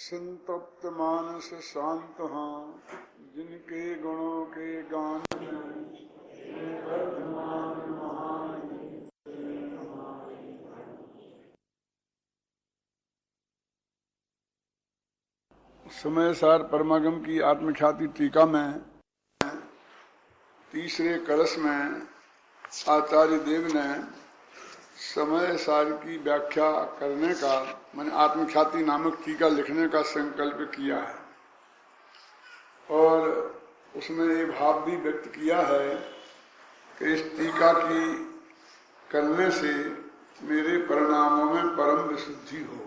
संतप्त मानस शांत हाँ, जिनके गुणों के गान समय सार परमागम की आत्मख्याति टीका में तीसरे कलश में आचार्य देव ने समय सार की व्याख्या करने का मैंने आत्मख्याति नामक टीका लिखने का संकल्प किया है और उसमें ये भाव भी व्यक्त किया है कि इस टीका की करने से मेरे परिणामों में परम विशुद्धि हो।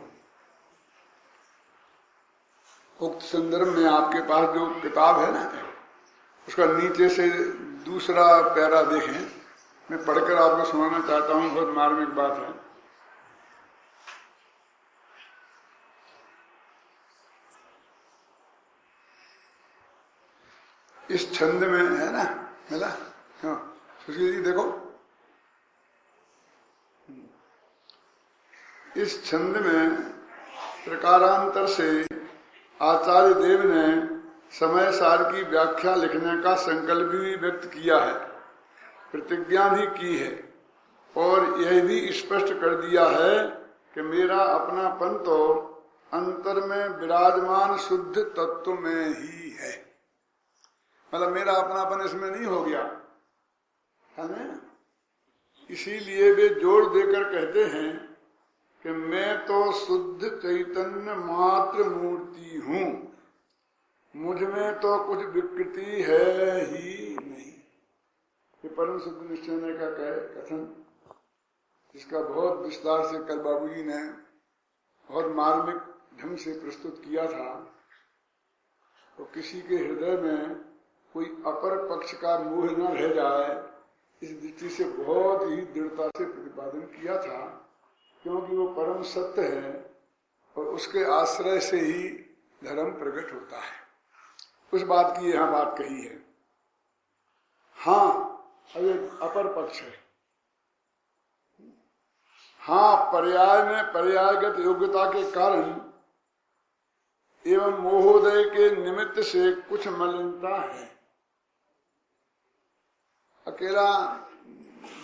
उक्त संदर्भ में आपके पास जो किताब है ना, उसका नीचे से दूसरा पैरा देखें। मैं पढ़कर आपको सुनाना चाहता हूं, बहुत मार्मिक बात है। इस छंद में है ना, मिला? हाँ, सुशील जी देखो, इस छंद में प्रकारांतर से आचार्य देव ने समय सार की व्याख्या लिखने का संकल्प भी व्यक्त किया है, प्रतिज्ञा भी की है और यह भी स्पष्ट कर दिया है कि मेरा अपनापन तो अंतर में विराजमान शुद्ध तत्व में ही है। मतलब मेरा अपनापन इसमें नहीं हो गया है ना? इसीलिए वे जोर देकर कहते हैं कि मैं तो शुद्ध चैतन्य मात्र मूर्ति हूं, मुझ में तो कुछ विकृति है ही नहीं। ये परम शुद्ध निश्चय का कथन, जिसका बहुत विस्तार से कल बाबूजी ने बहुत मार्मिक ढंग से प्रस्तुत किया था। तो किसी के हृदय में कोई अपर पक्ष का मोह न रह जाए, इस दृष्टि से बहुत ही दृढ़ता से प्रतिपादन किया था, क्योंकि वो परम सत्य है और उसके आश्रय से ही धर्म प्रकट होता है। उस बात की यहाँ बात कही है। हाँ, अब एक अपर पक्ष है। हाँ, पर्याय में पर्यायगत योग्यता के कारण एवं मोहोदय के निमित्त से कुछ मलिनता है। अकेला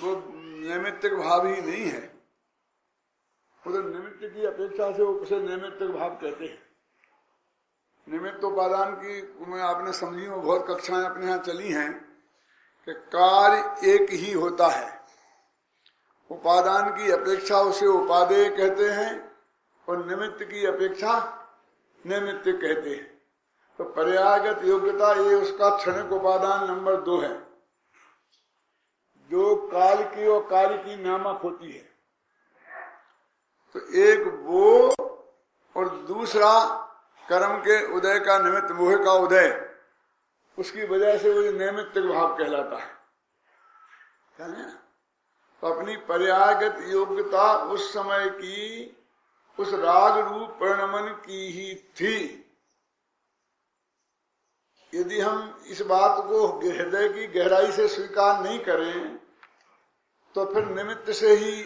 वो नैमित्तिक भाव ही नहीं है, उधर निमित्त की अपेक्षा से उसे नैमित्तिक भाव कहते हैं। निमित्त उपादान की में आपने समझी में बहुत कक्षाएं अपने यहाँ चली हैं कि कार्य एक ही होता है, उपादान की अपेक्षा उसे उपादेय कहते हैं और निमित्त की अपेक्षा निमित्त कहते हैं। तो पर्यायगत योग्यता ये उसका क्षणिक उपादान नंबर 2 है, जो काल की और कार्य की नामक होती है। तो एक वो और दूसरा कर्म के उदय का निमित्त मोह का उदय, उसकी वजह से वो नैमित्तिक भाव कहलाता है। तो अपनी पर्यायगत योग्यता उस समय की उस राग रूप परिणमन की ही थी। यदि हम इस बात को हृदय की गहराई से स्वीकार नहीं करें तो फिर निमित्त से ही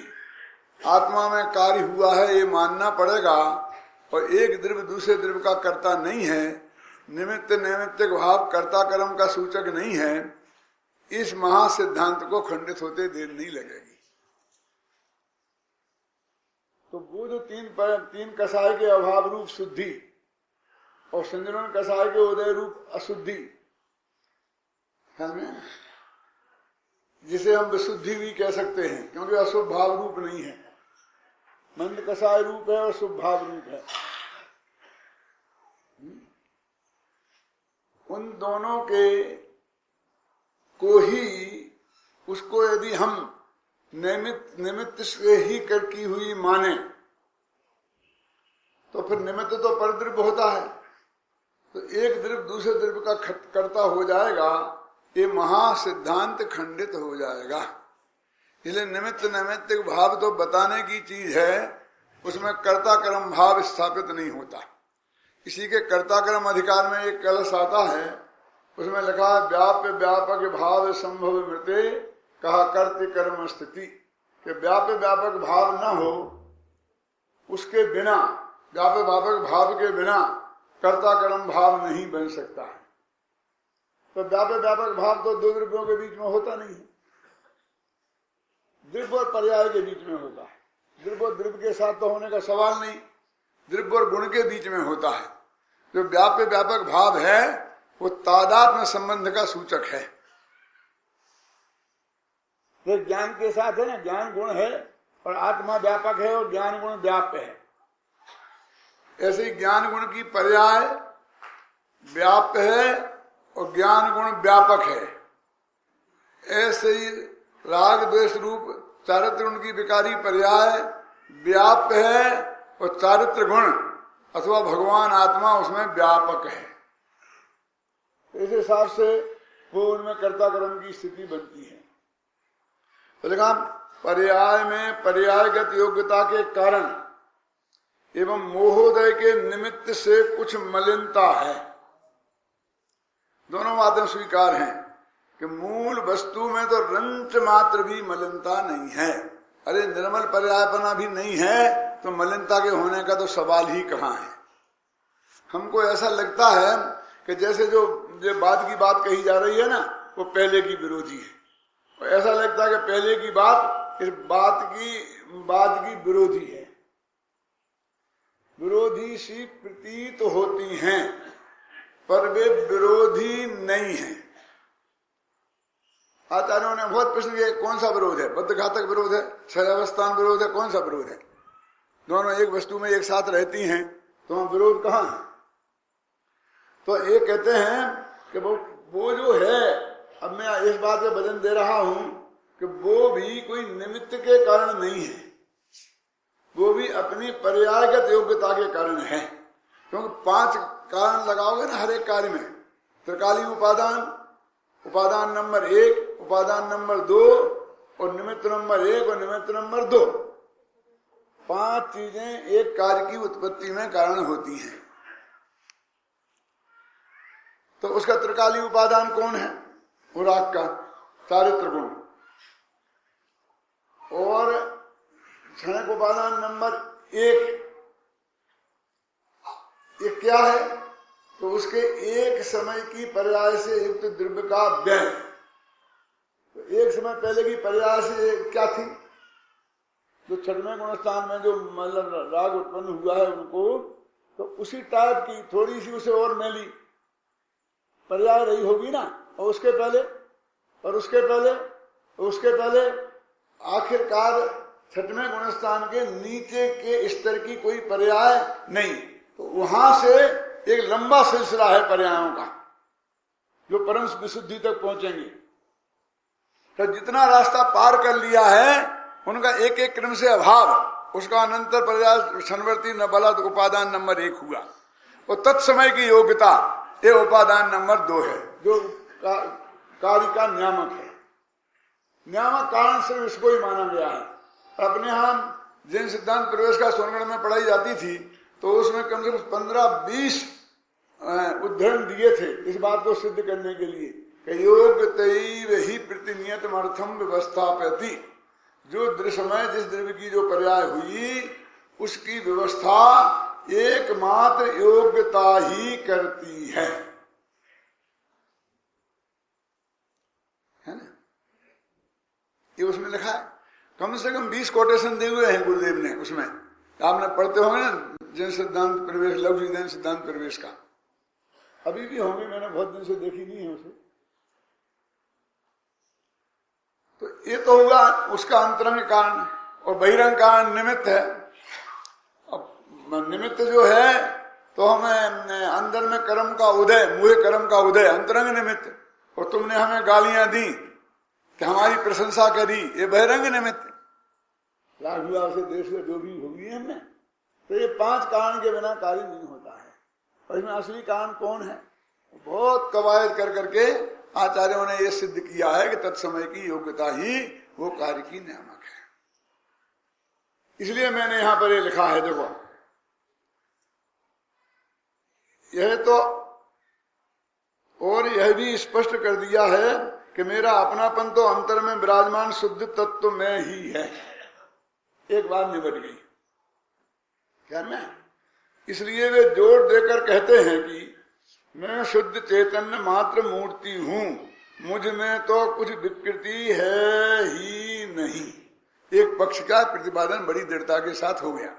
आत्मा में कार्य हुआ है ये मानना पड़ेगा, और एक द्रव्य दूसरे द्रव्य का कर्ता नहीं है, निमित्त नैमित्तिक भाव कर्ता कर्म का सूचक नहीं है। इस महासिद्धांत को खंडित होते देर नहीं लगेगी। तो वो जो तीन कसाय के अभाव रूप शुद्धि और संजनन कसाय के उदय रूप अशुद्धि है ना, जिसे हम विशुद्धि भी कह सकते हैं, क्योंकि अशुभ भाव रूप नहीं है, मंद कसाय रूप है और शुभ भाव रूप है। उन दोनों के को ही उसको यदि हम निमित्त से ही कर की हुई माने तो फिर निमित्त तो परद्रव्य होता है, तो एक द्रव्य दूसरे द्रव्य का कर्ता हो जाएगा, ये महासिद्धांत खंडित हो जाएगा। इसलिए निमित्त नैमित्तिक भाव तो बताने की चीज है, उसमें कर्ता कर्म भाव स्थापित नहीं होता। इसी के कर्ता कर्म अधिकार में एक कलश आता है, उसमें लिखा है व्याप्य व्यापक भाव संभव मृते कहा कर्त कर्म स्थिति, कि व्याप्य व्यापक भाव न हो उसके बिना व्यापक व्यापक भाव के बिना कर्ता कर्म भाव नहीं बन सकता है। तो व्यापक व्यापक भाव तो दो द्रव्यों के बीच में होता नहीं है, द्रव्य और पर्याय के बीच में होता है। द्रव्य और द्रव्य के साथ तो होने का सवाल नहीं, द्रव्य और गुण के बीच में होता है। जो व्यापक व्यापक भाव है वो तादात्म्य संबंध का सूचक है। तो ज्ञान के साथ है ना, ज्ञान गुण है और आत्मा व्यापक है और ज्ञान गुण व्याप्य है। ऐसे ही ज्ञान गुण की पर्याय व्याप्य है और ज्ञान गुण व्यापक है। ऐसे ही राग द्वेष रूप चारित्र गुण की विकारी पर्याय व्याप्य है और चारित्र गुण अथवा भगवान आत्मा उसमें व्यापक है। इस हिसाब से वो उनमें कर्ता कर्म की स्थिति बनती है। तो देखा पर्याय में पर्यायगत योग्यता के कारण एवं मोहोदय के निमित्त से कुछ मलिनता है। दोनों बातें स्वीकार हैं कि मूल वस्तु में तो रंच मात्र भी मलिनता नहीं है। अरे निर्मल पर्यायपना भी नहीं है तो मलिनता के होने का तो सवाल ही कहाँ है। हमको ऐसा लगता है कि जैसे जो बाद की बात कही जा रही है ना वो पहले की विरोधी है, और ऐसा लगता है कि पहले की बात इस बात की विरोधी है। विरोधी सी प्रतीत होती हैं पर वे विरोधी नहीं है। आचार्यों ने बहुत प्रश्न किया कौन सा विरोध है, बद्ध घातक विरोध है, शरावस्थान विरोध है, कौन सा विरोध है? दोनों एक वस्तु में एक साथ रहती हैं तो वहां विरोध कहाँ है? तो ये कहते हैं कि वो जो है, अब मैं इस बात पे वजन दे रहा हूं कि वो भी कोई निमित्त के कारण नहीं है, वो भी अपनी पर्यायगत योग्यता के कारण है। क्योंकि 5 कारण लगाओगे ना हर एक कार्य में, त्रिकाली उपादान, उपादान नंबर 1, उपादान नंबर 2 और निमित्त नंबर 1 और निमित्त नंबर 2, 5 चीजें एक कार्य की उत्पत्ति में कारण होती हैं। तो उसका त्रिकाली उपादान कौन है? वो राग का चारित्र गुण। और क्षणिक उपादान नंबर 1 ये क्या है? तो उसके एक समय की पर्याय से युक्त द्रव्य का व्यय। तो एक समय पहले की पर्याय से क्या थी? जो छठवें गुणस्थान में जो मतलब राग उत्पन्न हुआ है उनको, तो उसी टाइप की थोड़ी सी उसे और मैली पर्याय रही होगी ना। और उसके पहले और उसके पहले और उसके पहले आखिरकार छठवें गुणस्थान के नीचे के स्तर की कोई पर्याय नहीं। तो वहां से एक लंबा सिलसिला है पर्यायों का जो परम विशुद्धि तक पहुंचेंगे। तो जितना रास्ता पार कर लिया है उनका एक एक क्रम से अभाव, उसका अनंतर पर्याय क्षणवर्ती न बलद उपादान नंबर 1 हुआ। और तत्समय की योग्यता ये उपादान नंबर 2 है जो कार्य का नियामक है। नियामक कारण सिर्फ इसको ही माना गया है। अपने यहाँ जैन सिद्धांत प्रवेश का सोनगढ़ में पढ़ाई जाती थी तो उसमें कम से कम 15-20 उद्धरण दिए थे इस बात को सिद्ध करने के लिए कि योग्यतैव ही प्रतिनियतमर्थम व्यवस्थापयति। जो दृश्यमय जिस द्रव्य की जो पर्याय हुई उसकी व्यवस्था एकमात्र योग्यता ही करती है ना? ये उसमें लिखा है। कम से कम 20 कोटेशन दिए हुए हैं गुरुदेव ने उसमें। आपने पढ़ते होंगे ना जैन सिद्धांत प्रवेश, लौकिक जैन सिद्धांत प्रवेश का। अभी भी होंगे, मैंने बहुत दिन से देखी नहीं है उसे। तो ये तो होगा उसका अंतरंग कारण, और बहिरंग कारण निमित्त है। अब निमित्त जो है तो हमें अंदर में कर्म का उदय, मुहे कर्म का उदय अंतरंग निमित्त। और तुमने हमें गालियां दी कि हमारी प्रशंसा करी, ये बहिरंग निमित्त। लाख विवाह से देश में जो भी होगी हमें, तो ये 5 कारण के बिना कार्य नहीं होता है। और इसमें असली कारण कौन है? बहुत कवायद कर करके आचार्यों ने ये सिद्ध किया है कि तत्समय की योग्यता ही वो कार्य की नियामक है। इसलिए मैंने यहां पर ये लिखा है, देखो यह तो, और यह भी स्पष्ट कर दिया है कि मेरा अपनापन तो अंतर में विराजमान शुद्ध तत्व में ही है। एक बात निबट गई। क्या मैं इसलिए वे जोर देकर कहते हैं कि मैं शुद्ध चैतन्य मात्र मूर्ति हूं, मुझ में तो कुछ विकृति है ही नहीं। एक पक्ष का प्रतिपादन बड़ी दृढ़ता के साथ हो गया।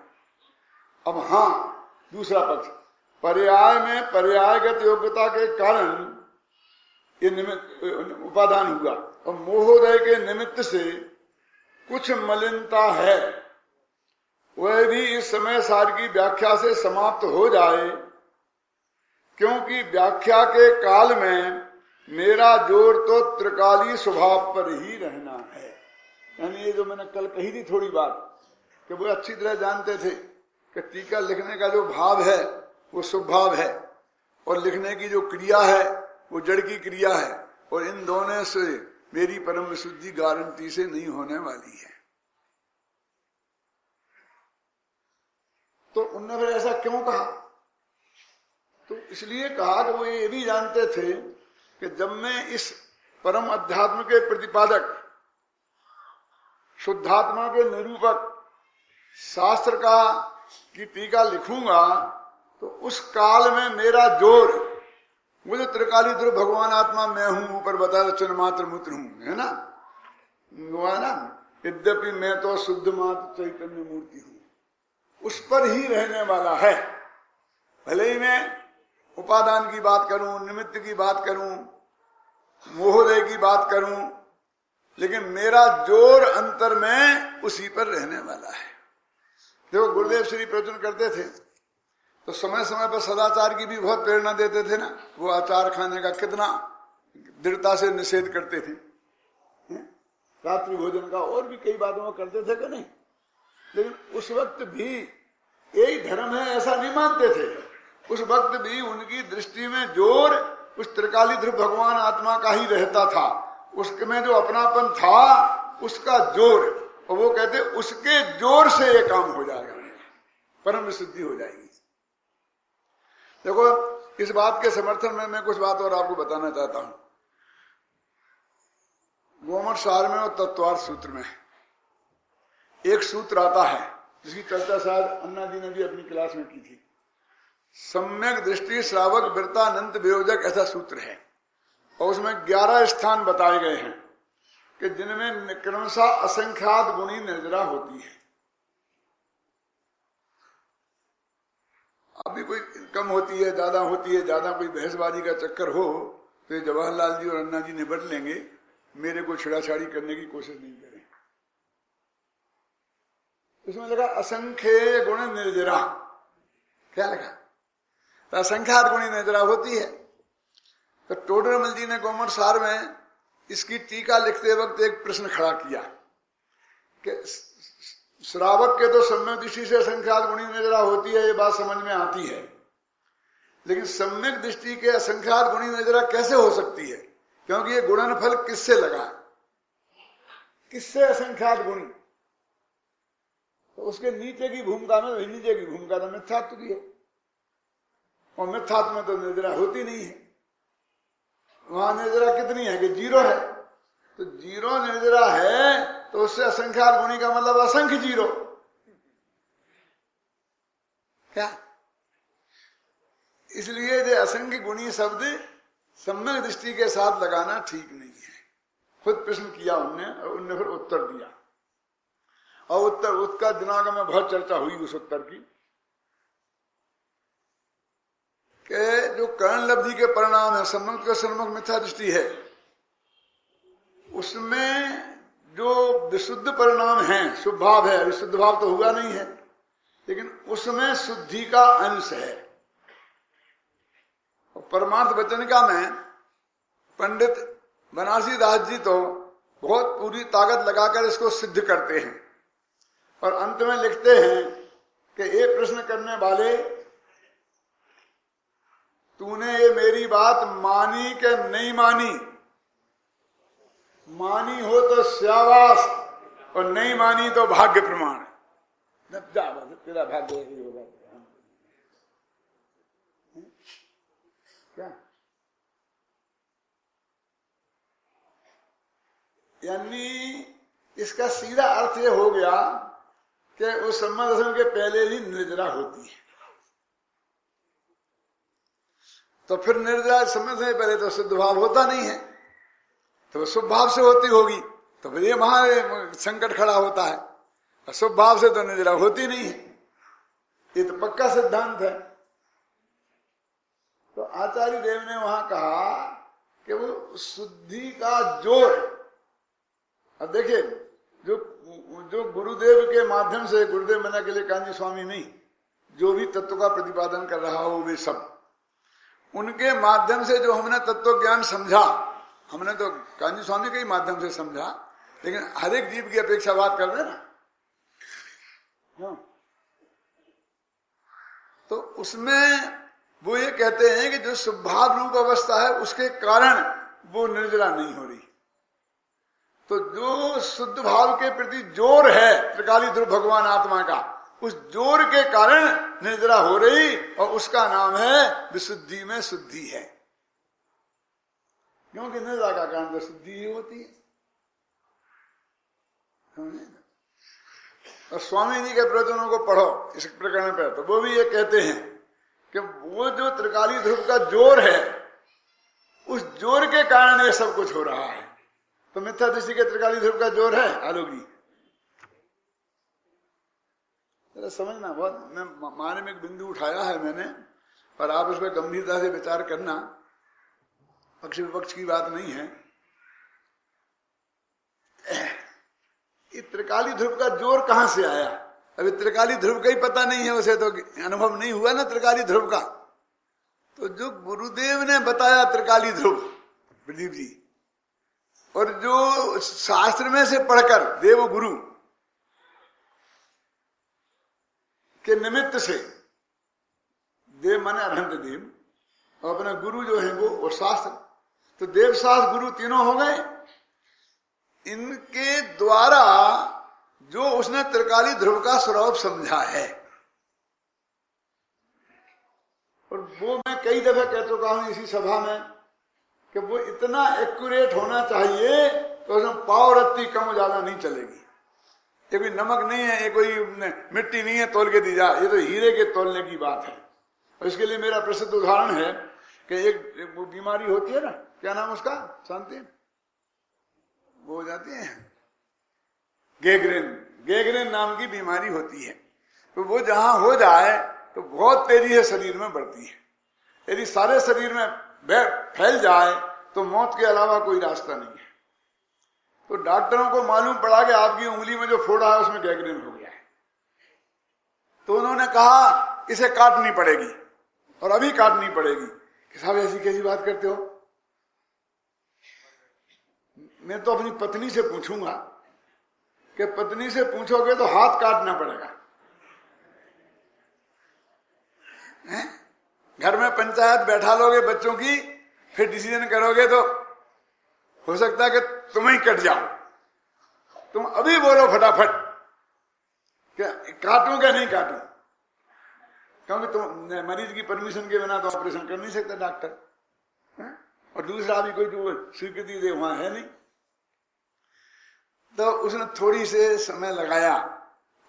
अब हाँ, दूसरा पक्ष, पर्याय में पर्यायगत योग्यता के कारण ये निमित्त उपादान हुआ और मोहोदय के निमित्त से कुछ मलिनता है, वह भी इस समय सार की व्याख्या से समाप्त हो जाए, क्योंकि व्याख्या के काल में मेरा जोर तो त्रिकाली स्वभाव पर ही रहना है। यानी ये जो मैंने कल कही थी थोड़ी बात, कि वो अच्छी तरह जानते थे कि टीका लिखने का जो भाव है वो शुभ भाव है, और लिखने की जो क्रिया है वो जड़ की क्रिया है, और इन दोनों से मेरी परम विशुद्धि गारंटी से नहीं होने वाली है। तो उन्होंने फिर ऐसा क्यों कहा? तो इसलिए कहा कि वो ये भी जानते थे कि जब मैं इस परम अध्यात्म के प्रतिपादक, शुद्धात्मा के निरूपक शास्त्र का की टीका लिखूंगा तो उस काल में मेरा जोर, मुझे त्रिकाली ध्रुव भगवान आत्मा मैं हूं, ऊपर बताया चिन्ह मात्र मूत्र हूं, है ना, यद्यपि मैं तो शुद्ध मात्र चैतन्य मूर्ति हूं, उस पर ही रहने वाला है। भले ही मैं उपादान की बात करूं, निमित्त की बात करूं, मोहोदय की बात करूं, लेकिन मेरा जोर अंतर में उसी पर रहने वाला है। देखो गुरुदेव श्री प्रवचन करते थे तो समय समय पर सदाचार की भी बहुत प्रेरणा देते थे ना। वो आचार खाने का कितना दृढ़ता से निषेध करते थे, रात्रि भोजन का और भी कई बातों में करते थे कि नहीं। लेकिन उस वक्त भी यही धर्म है ऐसा नहीं मानते थे। उस वक्त भी उनकी दृष्टि में जोर उस त्रिकाली ध्रुव भगवान आत्मा का ही रहता था, उसमें जो अपनापन था उसका जोर, और वो कहते उसके जोर से ये काम हो जाएगा, परम विशुद्धि हो जाएगी। देखो इस बात के समर्थन में मैं कुछ बात और आपको बताना चाहता हूं। गोमठ सार में और तत्वार्थ सूत्र में एक सूत्र आता है जिसकी चर्चा शायद अन्ना जी ने भी अपनी क्लास में की थी। सम्यक दृष्टि श्रावक वृत्तानंत वियोजक ऐसा सूत्र है, और उसमें 11 स्थान बताए गए हैं कि जिनमें क्रमशः असंख्यात गुणी निर्जरा होती है। अभी कोई कम होती है, ज्यादा होती है, ज्यादा कोई बहसबाजी का चक्कर हो तो ये जवाहरलाल जी और अन्ना जी निपट लेंगे, मेरे को छिड़ाछाड़ी करने की कोशिश नहीं करें। इसमें लगा असंख्य गुण निर्जरा, क्या लगा? तो असंख्यात गुणी निर्जरा होती है। तो टोडरमल जी ने गोमठ सार में इसकी टीका लिखते वक्त एक प्रश्न खड़ा किया कि श्रावक के तो सम्यक दृष्टि से असंख्यात गुणी निर्जरा होती है, ये बात समझ में आती है, लेकिन सम्यक दृष्टि के असंख्यात गुणी निर्जरा कैसे हो सकती है? क्योंकि ये गुणनफल किससे लगा, किससे असंख्यात गुणी? तो उसके नीचे की भूमिका में, नीचे की भूमिका तो मिथ्यात्व की है, और मिथ्यात्व में तो निर्जरा होती नहीं है। वहां निर्जरा कितनी है कि 0 है, तो 0 निर्जरा है तो उससे असंख्यात गुणी का मतलब असंख्य 0, क्या? इसलिए जो असंख्य गुणी शब्द सम्यक दृष्टि के साथ लगाना ठीक नहीं है। खुद प्रश्न किया उनने, और उनने फिर उत्तर दिया, और उत्तर उसका दिमाग में बहुत चर्चा हुई उस उत्तर की कि जो कर्ण लब्धि के परिणाम है, सम्यक का सम्यक मिथ्या दृष्टि है, उसमें जो विशुद्ध परिणाम है, शुभ भाव है, विशुद्ध भाव तो हुआ नहीं है, लेकिन उसमें शुद्धि का अंश है। और परमार्थ वचनिका में पंडित बनारसी दास जी तो बहुत पूरी ताकत लगाकर इसको सिद्ध करते हैं, और अंत में लिखते हैं कि ये प्रश्न करने वाले, तूने ये मेरी बात मानी कि नहीं मानी? मानी हो तो शाबाश, और नहीं मानी तो भाग्य प्रमाण। तेरा भाग्य ही होगा। क्या यानी इसका सीधा अर्थ ये हो गया कि उस सम्मा दर्शन के पहले ही निर्जरा होती है, तो फिर निर्जरा समय से पहले तो शुद्ध भाव होता नहीं है, तो शुभ भाव से होती होगी, तो फिर ये महा संकट खड़ा होता है। अशुभ भाव से तो निर्जरा होती नहीं है, ये तो पक्का सिद्धांत है। तो आचार्य देव ने वहां कहा कि वो शुद्धि का जोर। अब देखिए, जो गुरुदेव के माध्यम से, गुरुदेव मना के लिए कांजी स्वामी नहीं, जो भी तत्व का प्रतिपादन कर रहा हो वे सब, उनके माध्यम से जो हमने तत्व ज्ञान समझा, हमने तो कांजी स्वामी के ही माध्यम से समझा, लेकिन हर एक जीव की अपेक्षा बात कर रहे ना। तो उसमें वो ये कहते हैं कि जो स्वभाव रूप अवस्था है उसके कारण वो निर्जरा नहीं हो रही। तो जो शुद्ध भाव के प्रति जोर है त्रिकाली ध्रुव भगवान आत्मा का, उस जोर के कारण निर्जरा हो रही, और उसका नाम है विशुद्धि में शुद्धि है। क्योंकि निर्जरा का कारण तो शुद्धि ही होती है। और स्वामी जी के प्रवचनों को पढ़ो इस प्रकरण पर, तो वो भी ये कहते हैं कि वो जो त्रिकाली ध्रुव का जोर है, उस जोर के कारण ये सब कुछ हो रहा है। तो मिथ्या दृष्टि के त्रिकाली ध्रुव का जोर है आलोक जी, जरा समझना। बहुत मैं माने में एक बिंदु उठाया है मैंने, पर आप उस पर गंभीरता से विचार करना, पक्ष विपक्ष की बात नहीं है। ये त्रिकाली ध्रुव का जोर कहां से आया? अभी त्रिकाली ध्रुव का ही पता नहीं है उसे, तो अनुभव नहीं हुआ ना त्रिकाली ध्रुव का। तो जो गुरुदेव ने बताया त्रिकाली ध्रुव प्रदीप जी, और जो शास्त्र में से पढ़कर देव गुरु के निमित्त से, देव माने अरहंत देव, और अपने गुरु जो है वो और शास्त्र, तो देव शास्त्र गुरु तीनों हो गए। इनके द्वारा जो उसने त्रिकाली ध्रुव का स्वरूप समझा है, और वो मैं कई दफे कह चुका हूं इसी सभा में कि वो इतना एक्यूरेट होना चाहिए तो उसमें पाव रत्ती कम ज्यादा नहीं चलेगी। ये कोई नमक नहीं है, ये कोई मिट्टी नहीं है तोल के दी जा, ये तो हीरे के तोलने की बात है। और इसके लिए मेरा प्रसिद्ध उदाहरण है कि एक वो बीमारी होती है ना, क्या नाम उसका, शांति, वो हो जाती है गैंग्रीन नाम की बीमारी होती है। तो वो जहां हो जाए तो बहुत तेजी से शरीर में बढ़ती है। यदि सारे शरीर में फैल जाए तो मौत के अलावा कोई रास्ता नहीं है। तो डॉक्टरों को मालूम पड़ा कि आपकी उंगली में जो फोड़ा है उसमें गैंग्रीन हो गया है। तो उन्होंने कहा इसे काटनी पड़ेगी, और अभी काटनी पड़ेगी। कि साहब ऐसी कैसी बात करते हो? मैं तो अपनी पत्नी से पूछूंगा कि पत्नी से पूछोगे तो हाथ काटना पड़ेगा। घर में पंचायत बैठा लोगे बच्चों की, फिर डिसीजन करोगे तो हो सकता है कि तुम ही कट जाओ। तुम अभी बोलो फटाफट क्या काटूं क्या नहीं काटूं, क्योंकि तुम मरीज की परमिशन के बिना तो ऑपरेशन कर नहीं सकता डॉक्टर, और दूसरा भी कोई जो स्वीकृति दे वहां है नहीं। तो उसने थोड़ी से समय लगाया,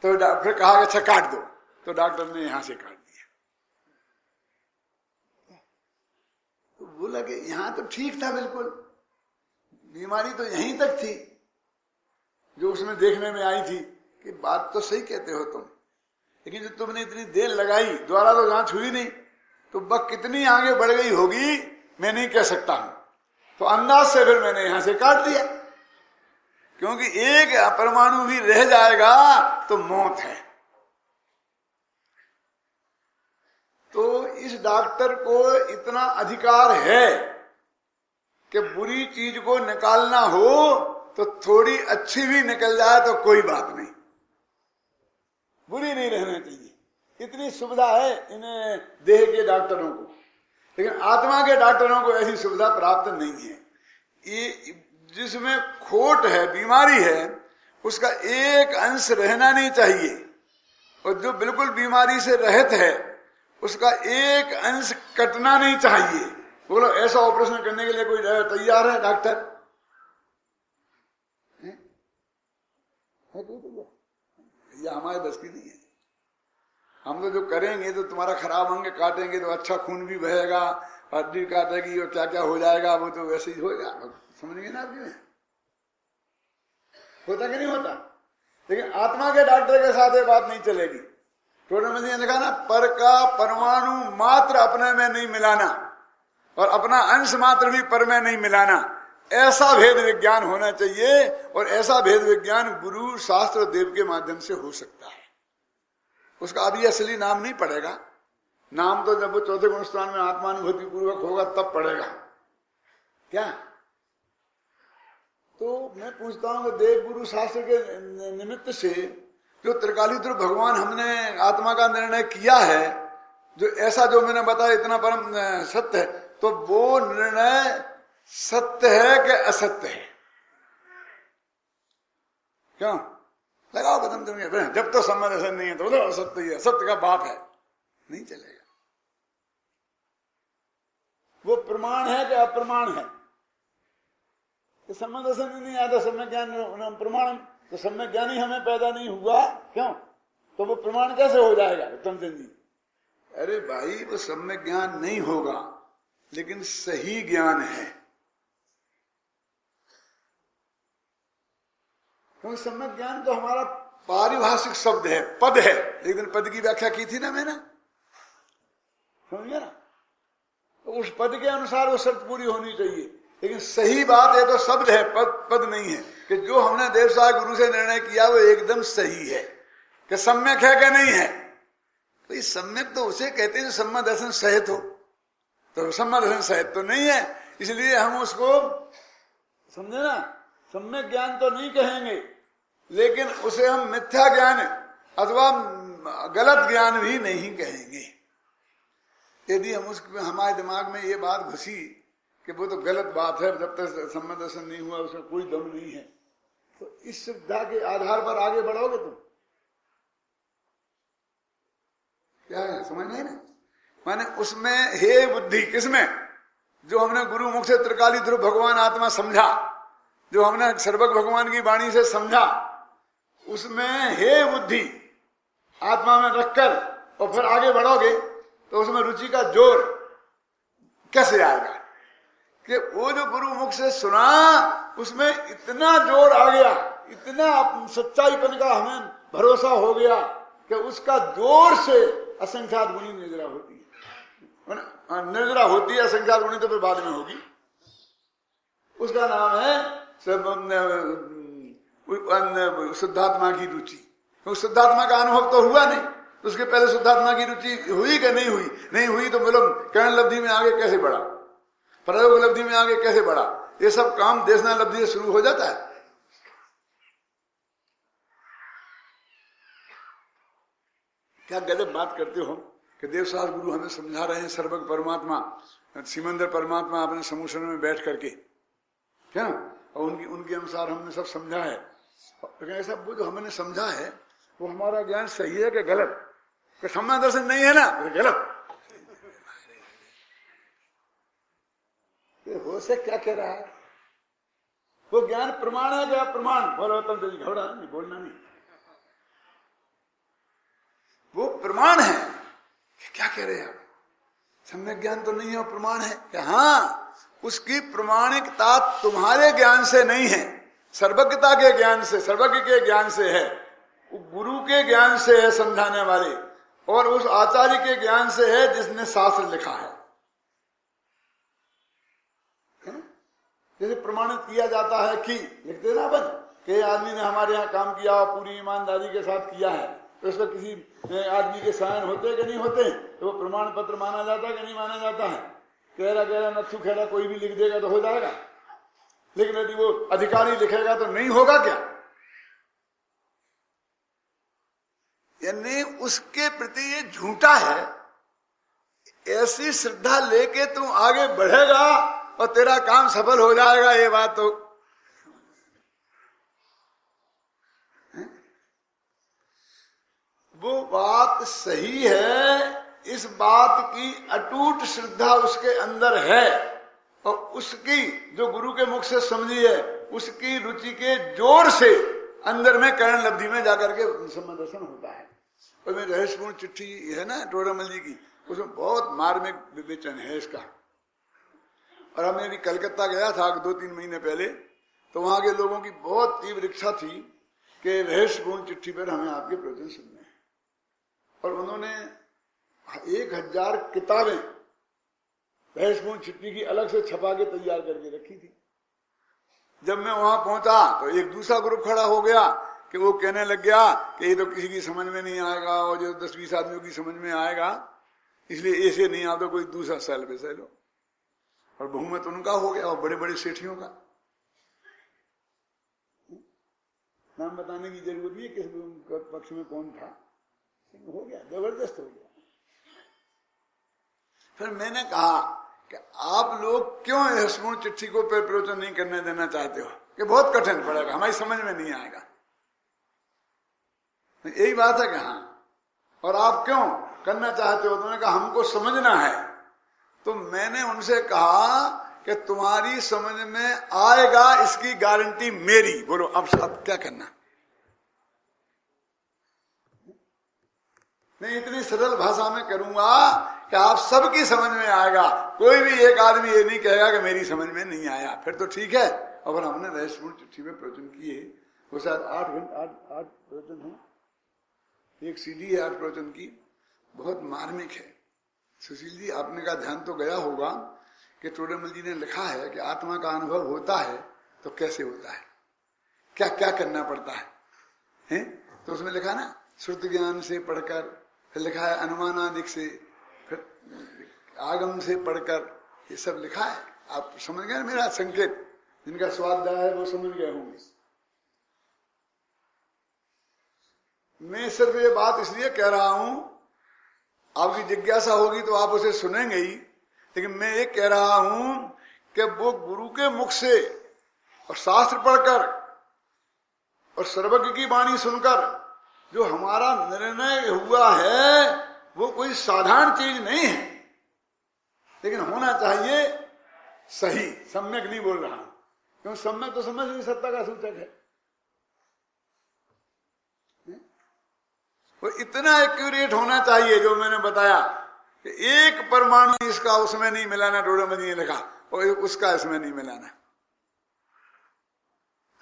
तो फिर कहा अच्छा काट दो, तो डॉक्टर ने यहां से काट दिया। तो बोला कि यहां तो ठीक था, बिल्कुल बीमारी तो यहीं तक थी जो उसमें देखने में आई थी। कि बात तो सही कहते हो तुम, लेकिन जो तुमने इतनी देर लगाई, द्वारा तो जांच हुई नहीं, तो बक कितनी आगे बढ़ गई होगी मैं नहीं कह सकता हूं। तो अंदाज से फिर मैंने यहां से काट दिया, क्योंकि एक परमाणु भी रह जाएगा तो मौत है। तो इस डॉक्टर को इतना अधिकार है कि बुरी चीज को निकालना हो तो थोड़ी अच्छी भी निकल जाए तो कोई बात नहीं, बुरी नहीं रहना चाहिए। इतनी सुविधा है इन देह के डॉक्टरों को, लेकिन आत्मा के डॉक्टरों को ऐसी सुविधा प्राप्त नहीं है। ये जिसमें खोट है, बीमारी है, उसका एक अंश रहना नहीं चाहिए, और जो बिल्कुल बीमारी से रहित है उसका एक अंश कटना नहीं चाहिए। बोलो ऐसा ऑपरेशन करने के लिए कोई तैयार है डॉक्टर? या हमारे बस की नहीं है। हम तो जो करेंगे तो तुम्हारा खराब अंग काटेंगे तो अच्छा खून भी बहेगा हड्डी काटेगी और क्या क्या हो जाएगा, वो तो वैसे ही होगा, समझ गए ना आप जी? होता कि नहीं होता? लेकिन आत्मा के डॉक्टर के साथ ये बात नहीं चलेगी। टोडरमल जी ने लिखा ना, पर का परमाणु मात्र अपने में नहीं मिलाना और अपना अंश मात्र भी पर में नहीं मिलाना, ऐसा भेद विज्ञान होना चाहिए। और ऐसा भेद विज्ञान गुरु शास्त्र देव के माध्यम से हो सकता है। उसका अभी असली नाम नहीं पड़ेगा, नाम तो जब वो चौथे गुणस्थान में आत्मानुभूति पूर्वक होगा तब पड़ेगा। क्या तो मैं पूछता हूं कि देव गुरु शास्त्र के निमित्त से जो त्रिकालीध्रुव भगवान हमने आत्मा का निर्णय किया है, जो ऐसा जो मैंने बताया इतना परम सत्य है, तो वो निर्णय सत्य है कि असत्य है? क्यों लगाओ कदम तुम, जब तो सम्मत ऐसा नहीं है तो बोलो असत्य ही है, सत्य का बाप है, नहीं चलेगा। वो प्रमाण है कि अप्रमाण है? तो सम्यक दर्शन नहीं आता, सम्यक ज्ञान प्रमाण, तो सम्यक ज्ञान ही हमें पैदा नहीं हुआ, क्यों? तो वो प्रमाण कैसे हो जाएगा उत्तम चंद जी? अरे भाई, वो सम्यक ज्ञान नहीं होगा, लेकिन सही ज्ञान है। क्योंकि सम्यक ज्ञान तो हमारा पारिभाषिक शब्द है, पद है। एक दिन पद की व्याख्या की थी ना मैंने, समझिए ना? तो उस पद के अनुसार वो शब्द पूरी होनी चाहिए। लेकिन सही बात है तो शब्द है, पद नहीं है। कि जो हमने देव साहब गुरु से निर्णय किया वो एकदम सही है। कि सम्यक है कि नहीं है? तो सम्यक तो उसे कहते हैं जो सम्यक दर्शन सहित हो, तो सम्यक दर्शन सहित तो नहीं है, इसलिए हम उसको, समझे ना, सम्यक ज्ञान तो नहीं कहेंगे, लेकिन उसे हम मिथ्या ज्ञान अथवा गलत ज्ञान भी नहीं कहेंगे। यदि हम उसके हमारे दिमाग में ये बात घुसी कि वो तो गलत बात है, जब तक सम्यक दर्शन नहीं हुआ उसका कोई दम नहीं है, तो इस सुविधा के आधार पर आगे बढ़ोगे तुम। क्या है, समझ नहीं ना? माने उसमें हे बुद्धि, किसमें? जो हमने गुरु मुख से त्रिकालीध्रुव भगवान आत्मा समझा, जो हमने सर्वज्ञ भगवान की वाणी से समझा, उसमें हे बुद्धि आत्मा में रखकर और फिर आगे बढ़ोगे तो उसमें रुचि का जोर कैसे आएगा? कि वो जो गुरु मुख से सुना उसमें इतना जोर आ गया, इतना सच्चाईपन का हमें भरोसा हो गया कि उसका जोर से असंख्यात गुणी निर्जरा होती है। निर्जरा होती है असंख्यात गुणी, तो फिर बाद में होगी। उसका नाम है शुद्धात्मा की रुचि। तो शुद्धात्मा का अनुभव तो हुआ नहीं, तो उसके पहले शुद्धात्मा की रुचि हुई कि नहीं हुई? नहीं हुई तो बोलो कर्ण लब्धि में आगे कैसे बढ़ा, प्रयोग लब्धि में आगे कैसे बढ़ा? ये सब काम देशना लब्धि से शुरू हो जाता है। क्या गलत बात करते हो कि देव साहब गुरु हमें समझा रहे हैं सर्वज्ञ परमात्मा, सिमंदर परमात्मा अपने समुद्र में बैठ करके, क्या? और उनके अनुसार हमने सब समझा है। लेकिन ऐसा वो जो हमने समझा है वो हमारा ज्ञान सही है कि गलत? कि सम्यक दर्शन नहीं है ना, तो गलत। हो से क्या कह रहा है? वो ज्ञान प्रमाण है कि अप्रमाण? बोलो तुम तो घबरा नहीं, बोलना नहीं। वो प्रमाण है। क्या कह रहे हैं आप? सम्यक ज्ञान तो नहीं है, वो प्रमाण है कि हाँ, उसकी प्रमाणिकता तुम्हारे ज्ञान से नहीं है, सर्वज्ञता के ज्ञान से, सर्वज्ञ के ज्ञान से है, गुरु के ज्ञान से है समझाने वाले, और उस आचार्य के ज्ञान से है जिसने शास्त्र लिखा है। जैसे प्रमाणित किया जाता है कि लिखते ना अपन कि आदमी ने हमारे यहाँ काम किया और पूरी ईमानदारी के साथ किया है, तो इसमें किसी आदमी के साइन होते कि नहीं होते? तो वो प्रमाण पत्र माना जाता है कि नहीं माना जाता है? कहरा कहरा नत्थु खेरा कोई भी लिख देगा तो हो जाएगा, लेकिन यदि वो अधिकारी लिखेगा तो नहीं होगा क्या? यानी उसके प्रति ये झूठा है। ऐसी श्रद्धा लेके तू आगे बढ़ेगा और तेरा काम सफल हो जाएगा, ये बात तो वो बात सही है। इस बात की अटूट श्रद्धा उसके अंदर है, और उसकी जो गुरु के मुख से समझी है, उसकी रुचि के जोर से अंदर में कर्ण लब्धि में जाकर के सम्यक दर्शन होता है। और में रहस्यपूर्ण चिट्ठी है ना टोडरमल जी की, उसमें बहुत मार्मिक विवेचन है इसका। और हमें भी कलकत्ता गया था 2-3 महीने पहले, तो वहां के लोगों की बहुत तीव्र इच्छा थी कि रहस्यपूर्ण चिट्ठी पर हमें आपके प्रवचन सुनने हैं। और उन्होंने 1000 किताबें रहस्यपूर्ण चिट्ठी की अलग से छपा के तैयार करके रखी थी। जब मैं वहां पहुंचा तो एक दूसरा ग्रुप खड़ा हो गया कि वो कहने लग गया कि ये तो किसी की समझ में नहीं आएगा, और जो 10-20 आदमियों की समझ में आएगा, इसलिए ऐसे नहीं आता, कोई दूसरा सेल पे से लो। और बहुमत उनका हो गया और बड़े बड़े सेठियों का। नाम बताने की जरूरत नहीं है किस पक्ष में कौन था, हो गया, जबरदस्त हो गया। फिर मैंने कहा कि आप लोग क्यों रहस्यपूर्ण चिट्ठी को प्रवचन नहीं करने देना चाहते हो, कि बहुत कठिन पड़ेगा, हमारी समझ में नहीं आएगा। यही बात है कि हाँ, और आप क्यों करना चाहते हो? तो उन्होंने कहा हमको समझना है। तो मैंने उनसे कहा कि तुम्हारी समझ में आएगा इसकी गारंटी मेरी। बोलो अब क्या करना? मैं इतनी सरल भाषा में करूंगा कि आप सबकी समझ में आएगा, कोई भी एक आदमी ये नहीं कहेगा कि मेरी समझ में नहीं आया, फिर तो ठीक है। और हमने रहस्यपूर्ण चिट्ठी में प्रवचन किए, वो शायद 8 प्रवचन है, एक सीडी है 8 प्रवचन की, बहुत मार्मिक है। सुशील जी आपने का ध्यान तो गया होगा कि टोडेमल जी ने लिखा है कि आत्मा का अनुभव होता है तो कैसे होता है, क्या क्या करना पड़ता है? तो उसमें लिखा ना श्रुति ज्ञान से पढ़कर, फिर लिखा है अनुमानादिक से, फिर आगम से पढ़कर, ये सब लिखा है। आप समझ गए मेरा संकेत? जिनका स्वाध्याय है वो समझ गए होंगे। मैं सिर्फ ये बात इसलिए कह रहा हूं, आपकी जिज्ञासा होगी तो आप उसे सुनेंगे ही, लेकिन मैं ये कह रहा हूं कि वो गुरु के मुख से और शास्त्र पढ़कर और सर्वज्ञ की वाणी सुनकर जो हमारा निर्णय हुआ है वो कोई साधारण चीज नहीं है, लेकिन होना चाहिए सही। सम्यक नहीं बोल रहा, क्योंकि सम्यक तो समझ नहीं सत्ता का सूचक है। वो इतना एक्यूरेट होना चाहिए जो मैंने बताया कि एक परमाणु इसका उसमें नहीं मिलाना, डोडामल जी ने लिखा, और उसका इसमें नहीं मिलाना,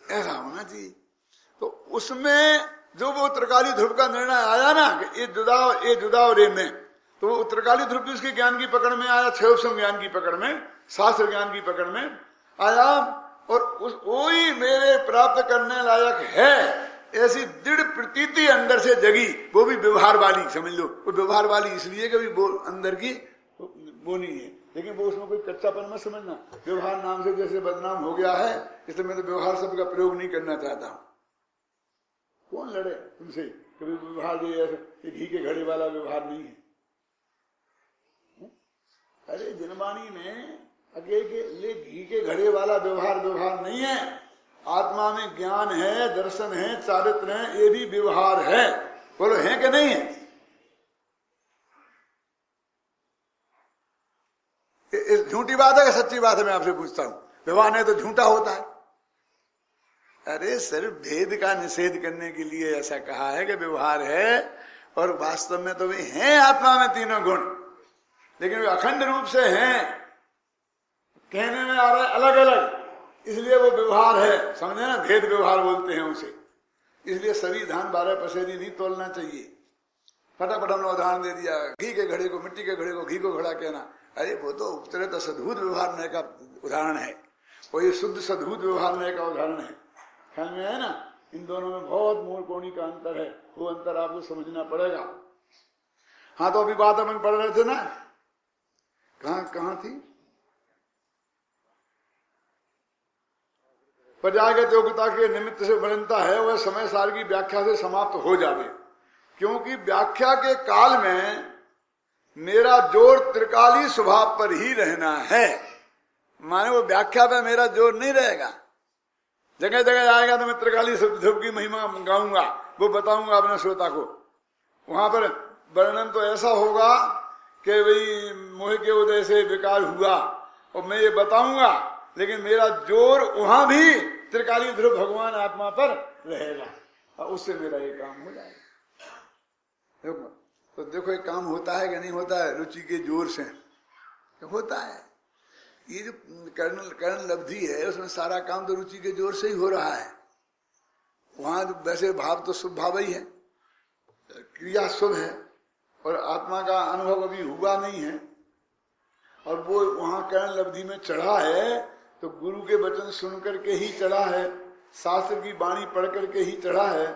ऐसा होना चाहिए। तो उसमें जो वो उत्तरकाली ध्रुव का निर्णय आया ना कि ये जुदा और ये में, तो वो उत्तरकाली ध्रुव भी उसके ज्ञान की पकड़ में आया, क्षयोपम ज्ञान की पकड़ में, शास्त्र ज्ञान की पकड़ में आया, और वही मेरे प्राप्त करने लायक है ऐसी दृढ़ प्रतीति अंदर से जगी। वो भी व्यवहार वाली, समझ लो, वो व्यवहार वाली इसलिए कि वो अंदर की वो नहीं है, लेकिन वो उसमें कोई कच्चापन मत समझना। व्यवहार नाम से जैसे बदनाम हो गया है, इसलिए मैं तो व्यवहार शब्द का प्रयोग नहीं करना चाहता हूं। कौन लड़े तुमसे? कभी व्यवहार ये घी के घड़े वाला व्यवहार नहीं है। अरे जनवाणी में अकेले घी के घड़े वाला व्यवहार नहीं है। आत्मा में ज्ञान है, दर्शन है, चारित्र है, ये भी व्यवहार है। बोलो है कि नहीं है? झूठी बात है कि सच्ची बात है? मैं आपसे पूछता हूं, व्यवहार नहीं तो झूठा होता है। अरे सिर्फ भेद का निषेध करने के लिए ऐसा कहा है कि व्यवहार है, और वास्तव में तो वे हैं आत्मा में तीनों गुण, लेकिन वे अखंड रूप से हैं, कहने में आ रहा है अलग अलग, इसलिए वो व्यवहार है। समझे ना, भेद व्यवहार बोलते हैं उसे। इसलिए सभी धान 12 पसेरी नहीं तोलना चाहिए। फटाफट हमने उदाहरण दे दिया, घी के घड़े को, मिट्टी के घड़े को घी को घड़ा कहना। अरे वो तो उत्तरे तो सद्भुत व्यवहार नए का उदाहरण है, और ये शुद्ध सद्भुत व्यवहार नए का उदाहरण है। ख्याल में है ना? इन दोनों में बहुत मूल कोणी का अंतर है, वो अंतर आपको समझना पड़ेगा। हाँ, तो अभी बात अपन पढ़ रहे थे ना, कहाँ थी? प्रजागत योग्यता के निमित्त से बनता है वह समय सार की व्याख्या से समाप्त हो जावे, क्योंकि व्याख्या के काल में मेरा जोर त्रिकाली स्वभाव पर ही रहना है। माने वो व्याख्या पे मेरा जोर नहीं रहेगा। जगह जगह आएगा तो मैं त्रिकाली ध्रुव की महिमा गाऊंगा, वो बताऊंगा अपने श्रोता को। वहां पर वर्णन तो ऐसा होगा कि भाई मोह के उदय से विकार हुआ, और मैं ये बताऊंगा, लेकिन मेरा जोर वहां भी त्रिकाली ध्रुव भगवान आत्मा पर रहेगा, और उससे मेरा ये काम हो जाएगा। तो देखो ये काम होता है कि नहीं होता है? रुचि के जोर से होता है। ये जो कर्ण लब्धि है उसमें सारा काम तो रुचि के जोर से ही हो रहा है। वहां वैसे भाव तो शुभ भाव ही है, क्रिया शुभ है, और आत्मा का अनुभव अभी हुआ नहीं है, और वो वहां कर्ण लब्धि में चढ़ा है तो गुरु के वचन सुन करके ही चढ़ा है, शास्त्र की वाणी पढ़ करके ही चढ़ा है।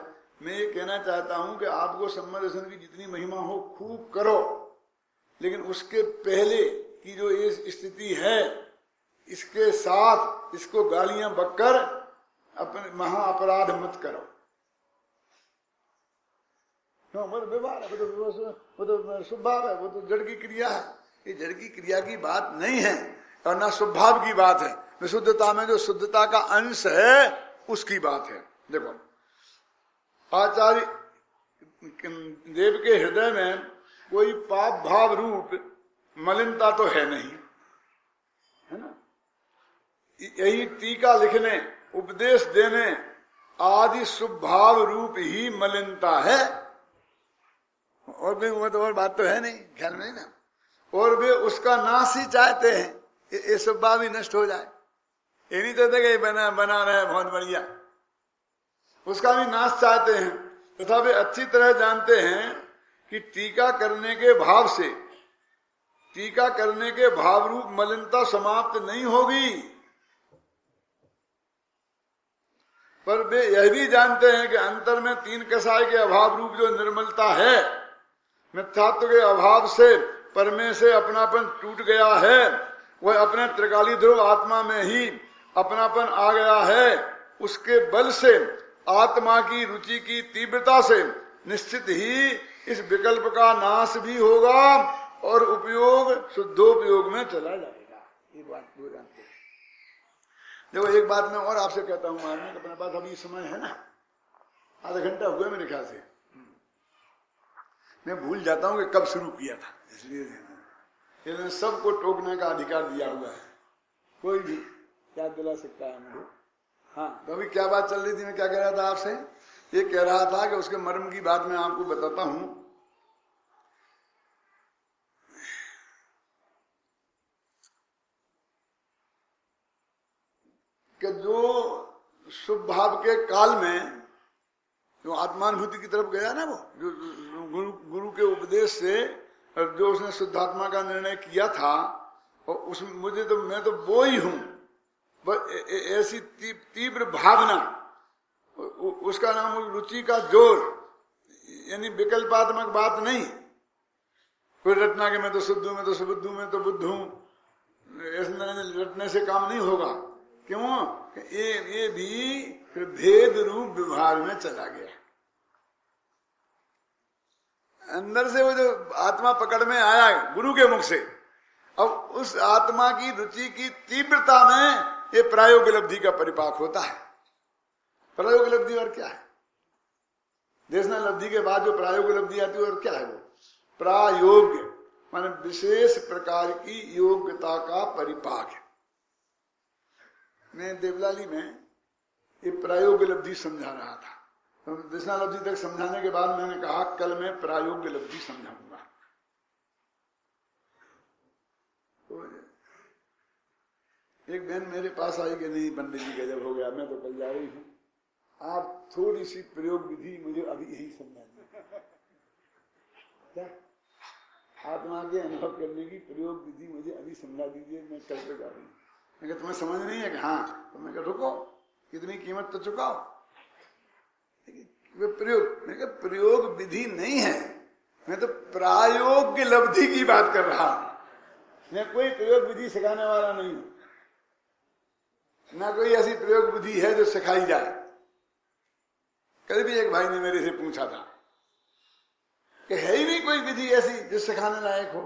मैं ये कहना चाहता हूं कि आपको सम्मत दर्शन की जितनी महिमा हो खूब करो, लेकिन उसके पहले की जो ये स्थिति है इसके साथ इसको गालियां बककर अपने महा अपराध मत करो। वो तो व्यवहार है, वो तो स्वभाव है, वो तो जड़ की क्रिया है। ये जड़ की क्रिया की बात नहीं है और ना स्वभाव की बात है। विशुद्धता में जो शुद्धता का अंश है उसकी बात है। देखो, आचार्य देव के हृदय में कोई पाप भाव रूप मलिनता तो है नहीं, है ना। यही टीका लिखने, उपदेश देने आदि शुभ भाव रूप ही मलिनता है, और भी वो तो और बात तो है नहीं, ख्याल में नहीं ना। और वे उसका नाश ही चाहते हैं, ये सब भाव ही नष्ट हो जाए। ये नहीं चाहते कि बना रहे बहुत बढ़िया, उसका भी नाश चाहते हैं। तथा वे अच्छी तरह जानते हैं कि टीका करने के भाव से, टीका करने के भाव रूप मलिनता समाप्त नहीं होगी, पर वे यह भी जानते हैं कि अंतर में तीन कसाय के अभाव रूप जो निर्मलता है, मिथ्यात्व के अभाव से परमे से अपनापन टूट गया है, वह अपने त्रिकाली ध्रुव आत्मा में ही अपनापन आ गया है। उसके बल से आत्मा की रुचि की तीव्रता से निश्चित ही इस विकल्प का नाश भी होगा और उपयोग शुद्धोपयोग में चला जाएगा। ये बात वो जानते हैं। देखो, एक बात मैं और आपसे कहता हूं, मानने अपने पास अभी समय है ना, आधा घंटा हुआ मेरे ख्याल से, मैं भूल जाता हूं कि कब शुरू किया था, इसलिए सबको टोकने का अधिकार दिया हुआ है, कोई भी याद दिला सकता है मुझे। हाँ, तो अभी क्या बात चल रही थी, मैं क्या कह रहा था आपसे, ये कह रहा था कि उसके मर्म की बात मैं आपको बताता हूं। कि जो शुभ भाव के काल में जो आत्मानुभूति की तरफ गया ना, वो जो गुरु के उपदेश से जो उसने शुद्धात्मा का निर्णय किया था, और उस मुझे तो मैं तो वो ही हूं, ऐसी तीव्र भावना, उसका नाम रुचि का जोर, यानी विकल्पात्मक बात नहीं, कोई रटना के मैं तो शुद्ध हूं, मैं तो सुबुद्ध हूं, मैं तो बुद्ध हूं, ऐसे रटने से काम नहीं होगा। क्यों? ये भी फिर भेद रूप व्यवहार में चला गया। अंदर से वो जो आत्मा पकड़ में आया गुरु के मुख से, अब उस आत्मा की रुचि की तीव्रता में ये प्रायोगलब्धि का परिपाक होता है। प्रायोगलब्धि और क्या है? देशना लब्धि के बाद जो प्रायोगलब्धि आती है और क्या है वो? प्रायोग्य माने विशेष प्रकार की योग्यता का परिपाक है। मैं देवलाली में ये प्रायोगलब्धि समझा रहा था, तो देशना लब्धि तक समझाने के बाद मैंने कहा कल मैं प्रायोगलब्धि समझाऊंगा। तो एक बहन मेरे पास आई कि नहीं पंडित जी गजब हो गया, मैं तो कल जा रही हूँ, आप थोड़ी सी प्रयोग विधि मुझे अभी यही समझा दीजिए। क्या आत्मा के अनुभव करने की प्रयोग विधि मुझे अभी समझा दीजिए, मैं कल पे जा रही हूँ। मैं तुम्हें समझ नहीं है कि हाँ, तो मैं कहा रुको, कितनी कीमत तो चुकाओ। प्रयोग, मैं कहा प्रयोग विधि नहीं है, मैं तो प्रायोग्य लब्धि की बात कर रहा हूं। मैं कोई प्रयोग विधि सिखाने वाला नहीं हूं, ना कोई ऐसी प्रयोग विधि है जो सिखाई जाए। कल भी एक भाई ने मेरे से पूछा था कि है ही नहीं कोई विधि ऐसी जो सिखाने लायक हो,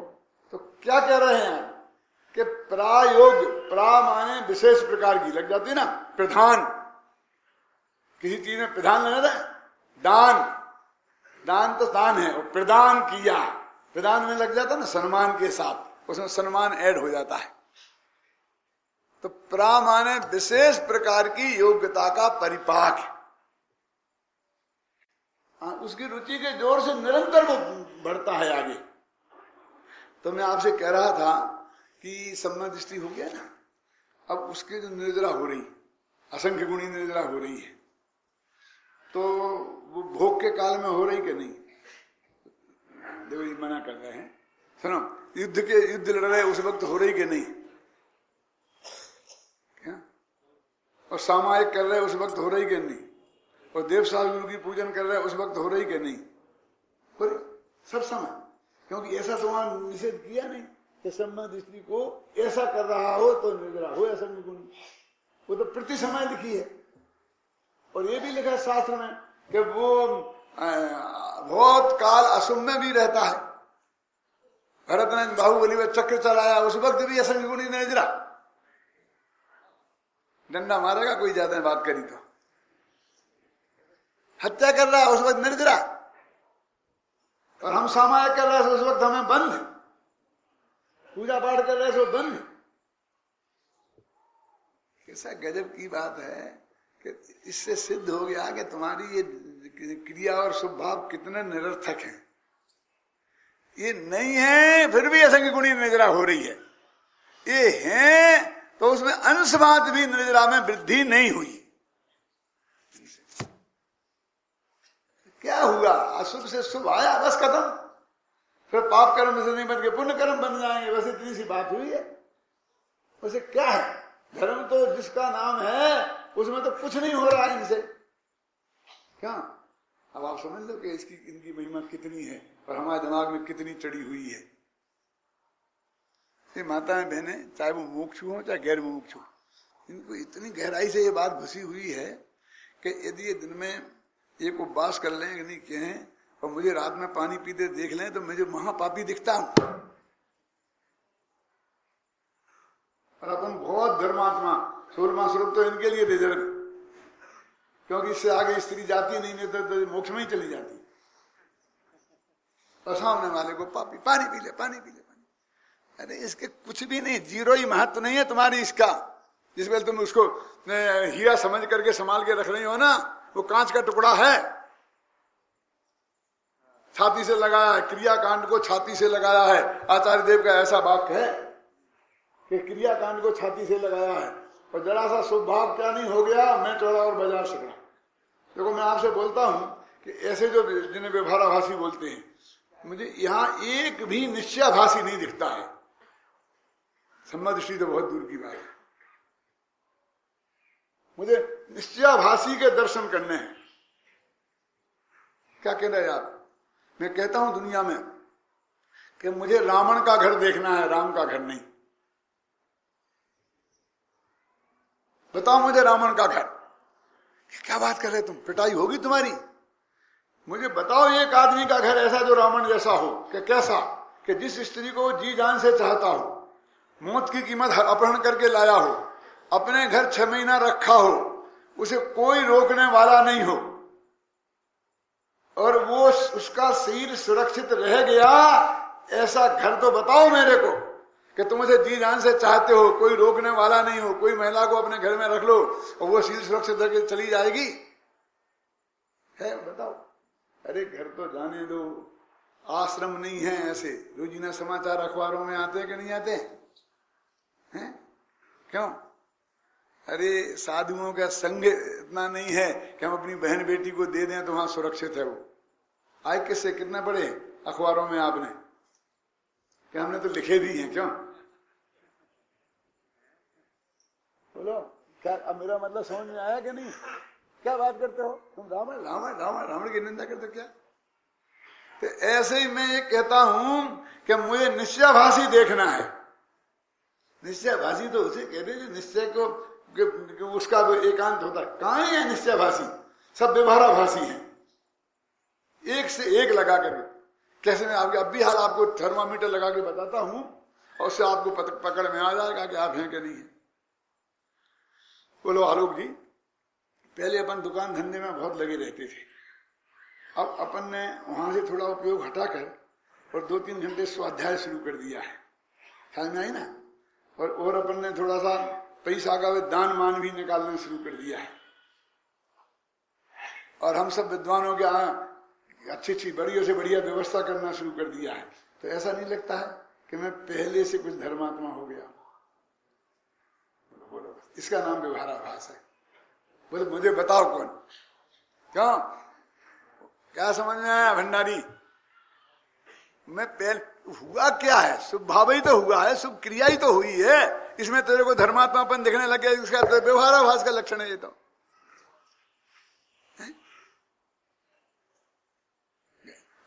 तो क्या कह रहे हैं आप कि प्रायोग, प्रा माने विशेष प्रकार की लग जाती है ना, प्रधान, किसी चीज में प्रधान लग रहा है, दान, दान तो दान है, और प्रदान किया, प्रदान में लग जाता है ना सम्मान के साथ, उसमें सम्मान ऐड हो जाता है। तो प्रा माने विशेष प्रकार की योग्यता का परिपाक है। उसकी रुचि के जोर से निरंतर वो बढ़ता है आगे। तो मैं आपसे कह रहा था कि सम्मा दृष्टि हो गया ना, अब उसके जो निर्जरा हो रही, असंख्य गुणी निर्जरा हो रही है, तो वो भोग के काल में हो रही कि नहीं? देखो ये मना कर रहे हैं, सुनो, युद्ध लड़ रहे उस वक्त हो रही कि नहीं? क्या? और सामायिक कर रहे उस वक्त हो रही कि नहीं? और देवशास्त्र गुरु की पूजन कर रहे उस वक्त हो रही कि नहीं? हो रही सब समय, क्योंकि ऐसा तो वहां निषेध किया नहीं कि सम्मा दृष्टि को ऐसा कर रहा हो तो निर्जरा हो असंख्य गुणी, वो तो प्रति समय लिखी है। और ये भी लिखा है शास्त्र में कि वो बहुत काल असुम में भी रहता है। भरत ने बाहुबली में चक्र चलाया, उस वक्त भी असंख्य गुणी निर्जरा। डंडा मारेगा कोई ज्यादा बात करी तो, हत्या कर रहा है उस वक्त निर्जरा, और हम सामायिक कर रहे हैं उस वक्त हमें बंद, पूजा पाठ कर रहे हैं सो बंद। कैसा गजब की बात है कि इससे सिद्ध हो गया कि तुम्हारी ये क्रिया और शुभ भाव कितने निरर्थक हैं। ये नहीं है फिर भी असंख्य गुणी निर्जरा हो रही है, ये है तो उसमें अंशमात्र भी निर्जरा में वृद्धि नहीं हुई। क्या हुआ? अशुभ से शुभ आया, बस खत्म। फिर पाप कर्म से नहीं बन के पुण्य कर्म बन जाएंगे, बस इतनी सी बात हुई है। वैसे क्या है? धर्म तो जिसका नाम है उसमें तो कुछ नहीं हो रहा है इनसे। क्या अब आप समझ लो कि इसकी इनकी महिमा कितनी है और हमारे दिमाग में कितनी चढ़ी हुई है। ये माताएं बहनें, चाहे वो मुमुक्षु हो चाहे गैर मुमुक्षु, इनको इतनी गहराई से ये बात घुसी हुई है कि यदि ये दिन में एक उपवास कर लें कि नहीं कहें और मुझे रात में पानी पीते देख लें तो मुझे महापापी दिखता हूं। और अपन बहुत धर्मात्मा, 16वां स्वरूप तो इनके लिए रिजर्व, क्योंकि इससे आगे स्त्री जाती नहीं तो मोक्ष में ही चली जाती। और सामने वाले को पापी, पानी पी ले, पानी पी ले, पानी। अरे इसके कुछ भी नहीं, जीरो ही महत्व नहीं है तुम्हारी इसका। जिस वेल तुम उसको हीरा समझ करके संभाल के रख रही हो ना, वो कांच का टुकड़ा है, छाती से लगाया है, क्रिया कांड को छाती से लगाया है। आचार्य देव का ऐसा वाक्य है कि क्रिया कांड को छाती से लगाया है, और जरा सा शुभ भाव क्या नहीं हो गया, मैं चौड़ा और बाजार सकड़ा। देखो मैं आपसे बोलता हूं कि ऐसे जो जिन्हें व्यवहाराभासी बोलते हैं, मुझे यहां एक भी निश्चयाभासी नहीं दिखता है। सम्मा दृष्टि तो बहुत दूर की बात है, मुझे निश्चयाभासी के दर्शन करने हैं। क्या कह रहे हैं आप? मैं कहता हूं दुनिया में कि मुझे रावण का घर देखना है, राम का घर नहीं। बताओ मुझे रावण का घर। क्या बात कर रहे तुम, पिटाई होगी तुम्हारी। मुझे बताओ एक आदमी का घर ऐसा जो रावण जैसा हो, कि कैसा, कि जिस स्त्री को जी जान से चाहता हो, मौत की कीमत अपहरण करके लाया हो, अपने घर 6 महीना रखा हो, उसे कोई रोकने वाला नहीं हो, और वो उसका शरीर सुरक्षित रह गया। ऐसा घर तो बताओ मेरे को कि तुम उसे जी जान से चाहते हो, कोई रोकने वाला नहीं हो, कोई महिला को अपने घर में रख लो और वो शरीर सुरक्षित रह चली जाएगी, है? बताओ। अरे घर तो जाने दो, आश्रम नहीं है ऐसे। रोजीना समाचार अखबारों में आते हैं कि नहीं आते हैं? क्यों? अरे साधुओं का संग इतना नहीं है कि हम अपनी बहन बेटी को दे दें तो वहां सुरक्षित है वो। आए किससे, कितने पढ़े अखबारों में आपने कि हमने तो लिखे भी हैं। क्यों? बोलो क्या अब मेरा मतलब समझ में आया कि नहीं? क्या बात करते हो तुम? रावण रावण रावण रावण की निंदा करते हो क्या? तो ऐसे ही मैं ये कहता हूं कि मुझे निश्चयाभासी देखना है। निश्चयाभासी तो उसे कहते हैं जो निश्चय को उसका तो एकांत होता है। कहां है निश्चयाभासी? सब व्यवहाराभासी हैं, एक से एक लगा करके। कैसे मैं आपके अब भी हाल आपको थर्मामीटर लगा के बताता हूं और उससे आपको पकड़ में आ जाएगा कि आप हैं कि नहीं है। बोलो आलोक जी, पहले अपन दुकान धंधे में बहुत लगे रहते थे। अब अपन ने वहां से थोड़ा उपयोग हटाकर और 2-3 घंटे स्वाध्याय शुरू कर दिया है, ख्याल में आई ना। और अपन ने थोड़ा सा पैसा का दान मान भी निकालना शुरू कर दिया है। और हम सब विद्वानों के अच्छी बढ़िया से बढ़िया व्यवस्था करना शुरू कर दिया है। तो ऐसा नहीं लगता है कि मैं पहले से कुछ धर्मात्मा हो गया। बोलो इसका नाम व्यवहाराभास है। बोले मुझे बताओ कौन, क्यों, क्या समझ में आया भंडारी? मैं पहले हुआ क्या है? शुभ भाव ही तो हुआ है, शुभ क्रिया ही तो हुई है, इसमें तेरे को धर्मात्मापन दिखने लग गया, इसका तो व्यवहाराभास का लक्षण है ये तो।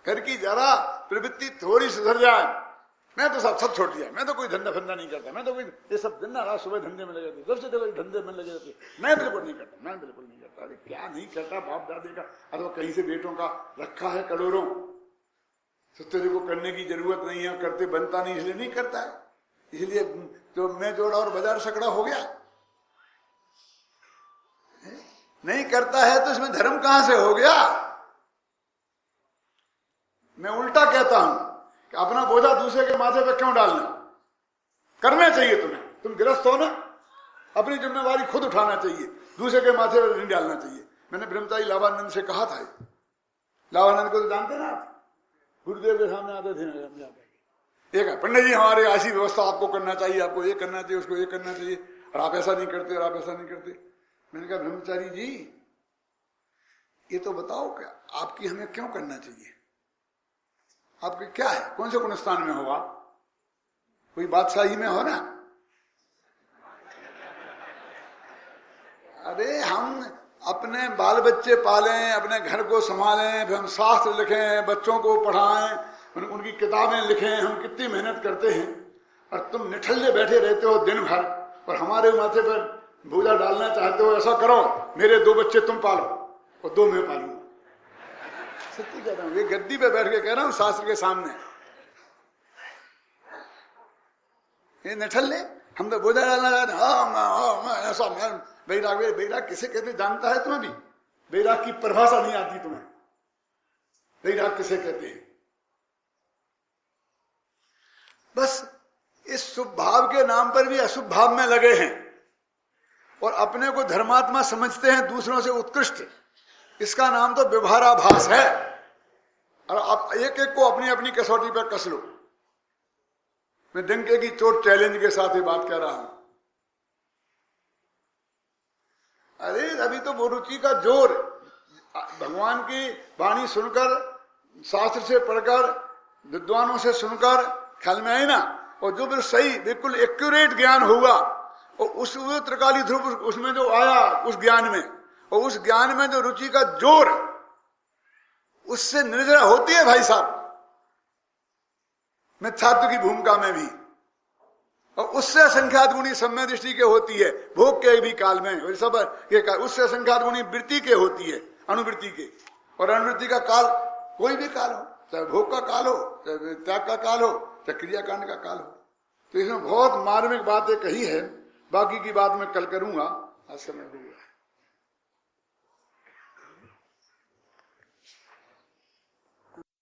घर की जरा प्रवृत्ति थोड़ी सुधर जाए, मैं तो सब छोड़ दिया, मैं तो कोई धंधा फंदा नहीं करता, मैं तो कोई ये सब दिन रात सुबह धंधे में लगे थे, जब से देखो धंधे में लगे रहते, मैं बिल्कुल नहीं करता, मैं बिल्कुल नहीं करता। अरे क्या नहीं करता? बाप दादे का अथवा कहीं से बेटों का रखा है करोड़ों, तो तेरे को करने की जरूरत नहीं है, करते बनता नहीं इसलिए नहीं करता है, इसलिए तो मैं जोड़ा और बाजार सकड़ा हो गया। नहीं करता है तो इसमें धर्म कहां से हो गया? मैं उल्टा कहता हूं कि अपना बोझा दूसरे के माथे पे क्यों डालना? करना चाहिए तुम्हें, तुम गृहस्थ हो ना, अपनी जिम्मेवारी खुद उठाना चाहिए, दूसरे के माथे पे नहीं डालना चाहिए। मैंने ब्रह्मचारी लावानंद से कहा था, लावानंद को तो जानते ना आप, गुरुदेव के सामने आते थे ना, एक पंडित जी हमारे ऐसी व्यवस्था आपको करना चाहिए, आपको ये करना चाहिए, उसको ये करना चाहिए, और आप ऐसा नहीं करते और आप ऐसा नहीं करते। मैंने कहा ब्रह्मचारी जी ये तो बताओ क्या आपकी हमें क्यों करना चाहिए? आपके क्या है, कौन से गुणस्थान में हो आप? कोई बादशाही में हो ना? अरे हम अपने बाल बच्चे पालें, अपने घर को संभालें, फिर हम शास्त्र लिखें, बच्चों को पढ़ाएं, उनकी किताबें लिखें, हम कितनी मेहनत करते हैं, और तुम निठल्ले बैठे रहते हो दिन भर और हमारे माथे पर बोझा डालना चाहते हो। ऐसा करो, मेरे 2 बच्चे तुम पालो और 2 मैं पालूंगा। सच्ची कह रहा हूं, ये गद्दी पे बैठ के कह रहा हूं शास्त्र के सामने। ये निठल्ले हम तो बोझा डालना चाहते हैं, ऐसा मैं बैराग। बैराग किसे कहते जानता है तुम्हें भी? बैराग की परिभाषा नहीं आती तुम्हें, बैराग किसे कहते हैं? बस इस शुभ भाव के नाम पर भी अशुभ भाव में लगे हैं और अपने को धर्मात्मा समझते हैं, दूसरों से उत्कृष्ट। इसका नाम तो व्यवहाराभास है। और आप एक एक को अपनी अपनी कसौटी पर कस लो। मैं डंके की चोट चैलेंज के साथ ही बात कर रहा हूं। अरे अभी तो वो रुचि का जोर, भगवान की वाणी सुनकर, शास्त्र से पढ़कर, विद्वानों से सुनकर ख्याल में आई ना, और जो भी सही बिल्कुल एक्यूरेट ज्ञान हुआ, और उस त्रिकाली ध्रुव उसमें जो आया उस ज्ञान में, और उस ज्ञान में जो रुचि का जोर, उससे निर्जरा होती है भाई साहब, मैं छात्र की भूमिका में भी, और उससे असंख्यात गुणी सम्य दृष्टि के होती है, भोग के भी काल में, और सब उससे असंख्यात गुणी वृत्ति के होती है, अनुवृत्ति के। और अनुवृत्ति का काल कोई भी काल हो, चाहे भोग का काल हो, चाहे त्याग का काल हो, चाहे क्रियाकांड का काल हो। तो इसमें बहुत मार्मिक बातें कही है, बाकी की बात मैं कल करूंगा, आज समय हो गया।